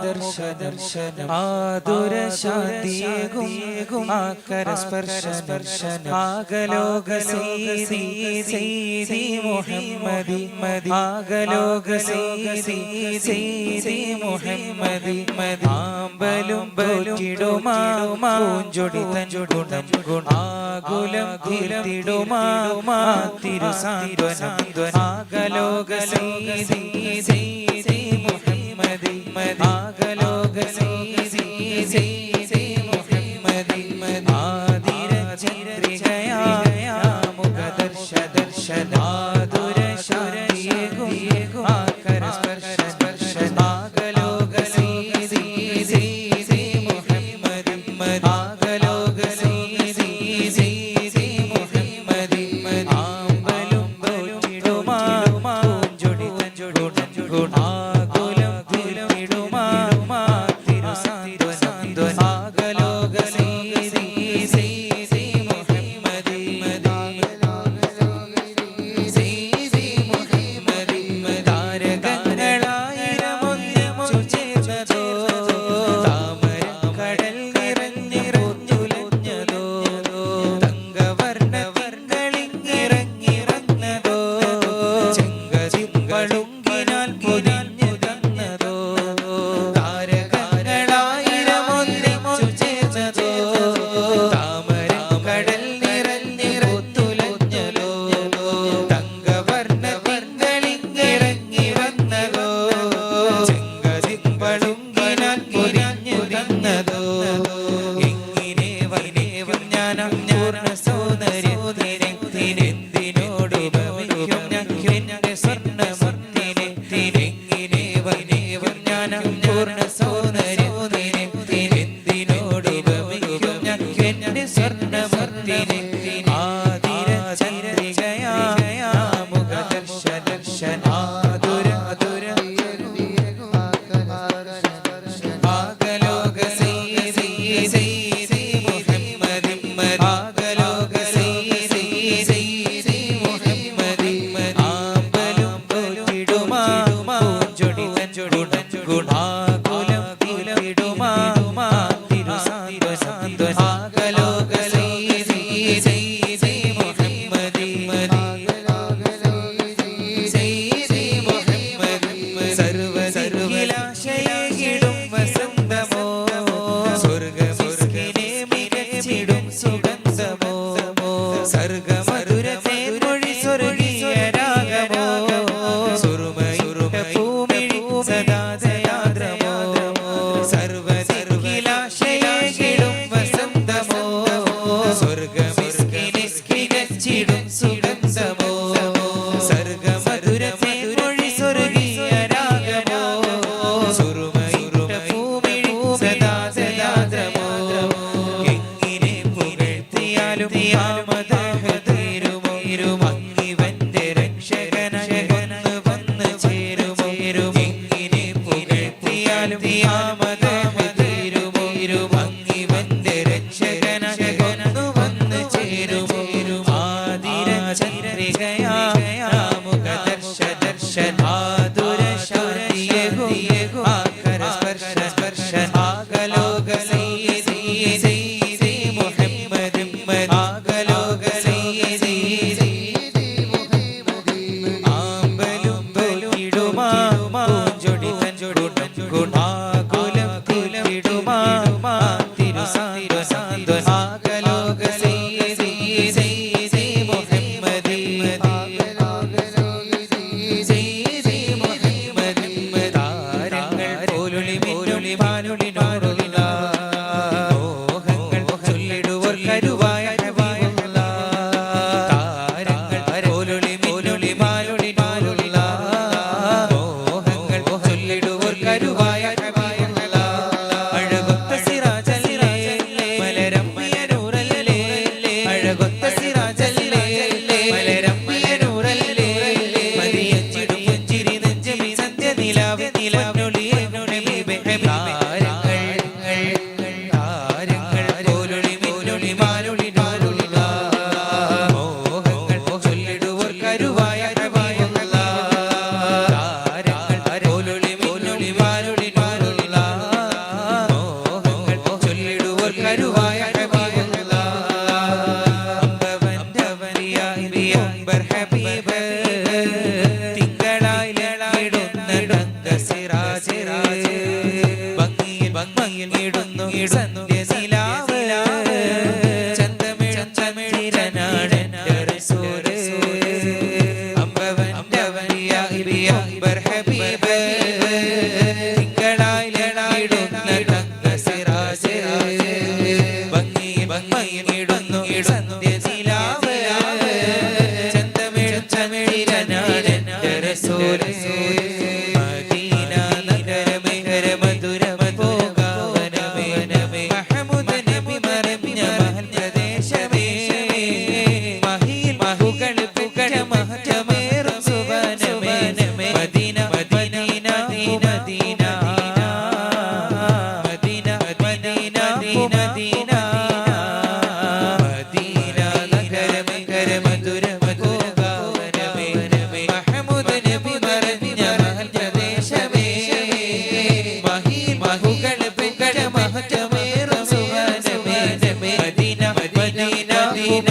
ദർശനം ആതുര ശാന്തിയേകും ആകരസ്പർശനം ആകലോക സീതി മുഹമ്മദി ആകലോക സീതി മുഹമ്മദി ആമ്പലും പൂഞ്ചൊടി തഞ്ചുടം ആകുലം തിരുമാ തിരുസാന്ത്വനം ആകലോക സീതി മുഹമ്മദി ആകലോക സീതി മുഹമ്മദി ആദിര ചന്ദ്രികയാ മുഖ ദർശന ആതുര ശാന്തിയേകും ആകരസ്പർശനം ആകലോക സീതി മുഹമ്മദി ആകലോക സീതി മുഹമ്മദി ആമ്പലും പൂഞ്ചിടുമാ പൂഞ്ചൊടി തഞ്ചുടം ആകുലം തിരുമാ തിരുസാന്ത്വനം ആകലോക സീതി മുഹമ്മദി താരകങ്ങളായിരമൊന്നു ചേർന്നതോ താമരക്കടൽ നിറഞ്ഞിറഞ്ഞുലഞ്ഞതോ തങ്കവർണ്ണവർങ്ങളിറങ്ങിറങ്ങതോ ചെങ്കതിമ്പളുങ്കിനാൽ പൊതിഞ്ഞു തന്നതോ താരകങ്ങളായിരമൊന്നു ചേർന്നതോ താമരക്കടൽ നിറഞ്ഞിറഞ്ഞുലഞ്ഞതോ തങ്കവർണ്ണവർങ്ങളിറങ്ങി വന്നതോ ചെങ്കതിമ്പളുങ്കിനാൽ പൊതിഞ്ഞു തന്നതോ എങ്ങനെ വനേവം ഞാനം പൂർണ്ണ സൗന്ദര്യത്തിനെന്തിനോട് ഉപമിക്കും ഞാൻ എന്റെ സ്വർണ്ണമൂർത്തിനെങ്ങനെ വനേവം ഞാനം പൂർണ്ണ സൗന്ദര്യത്തിനെന്തിനോട് ഉപമിക്കും ഞാൻ എന്റെ സ്വർണ്ണമൂർത്തിനെ ആതിര ചന്ദ്രികയാ മുഖ ദർശന ആതുര ആകലോക സീതി മുഹമ്മദി ആകലോക സീതി മുഹമ്മദി ആമ്പലും പൂഞ്ചിടുമാ പൂഞ്ചൊടി തഞ്ചുടം ആകുലം തിരുമാ തിരുസാന്ത്വനം ആകലോക സീതി മുഹമ്മദി സർവ്വസർവ്വലാശയേകിടും വസന്തമോ സ്വർഗ്ഗമിസ്കിനെ മികച്ചിടും സുഗന്ധമോ സർഗ്ഗമധുരത്തെ മൊഴി സ്വർഗീയ രാഗമോ സുറുമ ഭൂമിഴി സദാ ദയാദ്രമോ സർവ്വസർവ്വലാശയേകിടും വസന്തമോ സ്വർഗ്ഗമിസ്കിനെ മികച്ചിടും സുഗന്ധമോ സർഗ്ഗമധുരത്തെ മൊഴി സ്വർഗീയ രാഗമോ സുറുമ ഭൂമിഴി സദാ ദയാദ്രമോ എങ്ങനെ പുകഴ്ത്തിയാലും മദഹ് തീരുമോ അങ്ങിവന്റെ രക്ഷകനായി വന്ന് ചേരുമോ എങ്ങനെ പുകഴ്ത്തിയാലും മദഹ് തീരുമോ അങ്ങിവന്റെ രക്ഷകനായി വന്ന് ചേരുമോ ആതിര ചന്ദ്രികയാ മുഖ ദർശന ആതുര ശാന്തിയേകും ആകരസ്പർശനം ആകലോക സീതി മുഹമ്മദി ആകലോക സീതി ആമ്പലും പൂഞ്ചിടുമാ പൂഞ്ചൊടി തഞ്ചുടം ആകുലം തിരുമാ തിരുസാന്ത്വനം ആകലോക സീതി മുഹമ്മദി താരങ്ങൾ പോലുളി പാലുളി നോറുള്ള മോഹങ്ങൾ ചൊല്ലിടുവർ കരുവായ നബിയുള്ള താരങ്ങൾ പോലുളി പാലുളി നോറുള്ള മോഹങ്ങൾ ചൊല്ലിടുവർ കരുവായ നബിയുള്ള അഴകൊത്ത സിറാജല്ലേ മലരമ്മിയ നൂറല്ലേ അഴകൊത്ത സിറാജല്ലേ മലരമ്മിയ നൂറല്ലേ മതിയച്ചിടും പുഞ്ചിരി നെഞ്ചമി സന്ധ്യ നിലാവ് നിലാവിനൊളിയെ താരങ്ങൾ പോലുളി മാലുളി നോറുള്ള മോഹങ്ങൾ ചൊല്ലിടുവർ കരുവായ നബിയുള്ള താരങ്ങൾ പോലുളി മാലുളി സന്ധ്യനിലാവ് ചന്തമിഴും ചമിഴിരനാട് റസൂല് അമ്പവന്റെ അക്ബർ ഹബീബ് തിങ്കളായി ലണായിടുന്ന തങ്കസിറാജ് ഭംഗിയിടുന്നു സന്ധ്യനിലാവ് ചന്തമിഴും ചമിഴിരനാട് റസൂല് മദീന നഗരമേ മധുരമേ പോകാവനമേ മഹമൂദ് നബി മറഞ്ഞ മഹൽപ്രദേശമേ മഹിയിൽ മഹുകൾ പുകഴ മഹറ്റമേറും സുവനമേ Medina Medina Medina Medina Medina Medina Medina നഗരമേ മധുരമേ പോകാവനമേ മഹമൂദ് നബി മറഞ്ഞ മഹൽപ്രദേശമേ മഹിയിൽ മഹുകൾ പുകഴ മഹറ്റമേറും സുവനമേ മദീന മദീന